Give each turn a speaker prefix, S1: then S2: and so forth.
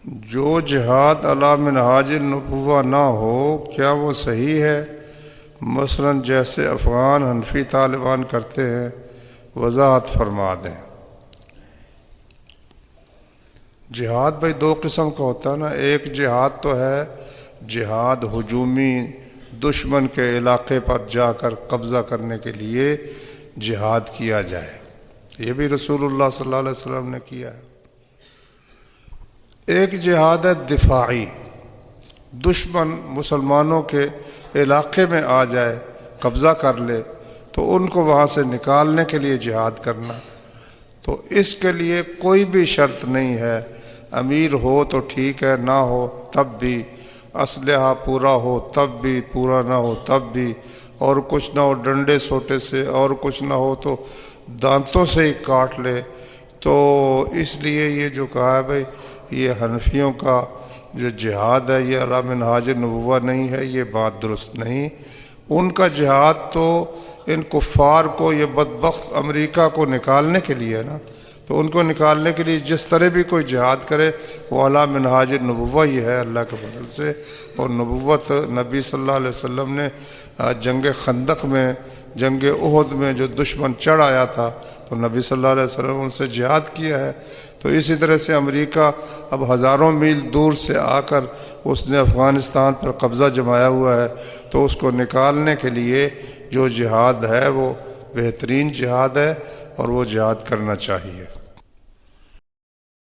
S1: جو جہاد علی منہاج النبوہ نہ ہو کیا وہ صحیح ہے؟ مثلا جیسے افغان حنفی طالبان کرتے ہیں، وضاحت فرما دیں۔ جہاد بھائی دو قسم کا ہوتا ہے نا، ایک جہاد تو ہے جہاد ہجومی، دشمن کے علاقے پر جا کر قبضہ کرنے کے لیے جہاد کیا جائے، یہ بھی رسول اللہ صلی اللہ علیہ وسلم نے کیا ہے۔ ایک جہاد ہے دفاعی، دشمن مسلمانوں کے علاقے میں آ جائے، قبضہ کر لے تو ان کو وہاں سے نکالنے کے لیے جہاد کرنا۔ تو اس کے لیے کوئی بھی شرط نہیں ہے، امیر ہو تو ٹھیک ہے، نہ ہو تب بھی، اسلحہ پورا ہو تب بھی، پورا نہ ہو تب بھی، اور کچھ نہ ہو ڈنڈے سوٹے سے، اور کچھ نہ ہو تو دانتوں سے ہی کاٹ لے۔ تو اس لیے یہ جو کہا ہے بھائی یہ حنفیوں کا جو جہاد ہے یہ علی منہاج النبوہ نہیں ہے، یہ بات درست نہیں۔ ان کا جہاد تو ان کفار کو، یہ بدبخت امریکہ کو نکالنے کے لیے ہے نا، تو ان کو نکالنے کے لیے جس طرح بھی کوئی جہاد کرے وہ علی منہاج النبوہ ہی ہے اللہ کے فضل سے۔ اور نبوت نبی صلی اللہ علیہ وسلم نے جنگ خندق میں، جنگ احد میں جو دشمن چڑھ آیا تھا تو نبی صلی اللہ علیہ وسلم ان سے جہاد کیا ہے۔ تو اسی طرح سے امریکہ اب ہزاروں میل دور سے آ کر اس نے افغانستان پر قبضہ جمایا ہوا ہے، تو اس کو نکالنے کے لیے جو جہاد ہے وہ بہترین جہاد ہے اور وہ جہاد کرنا چاہیے۔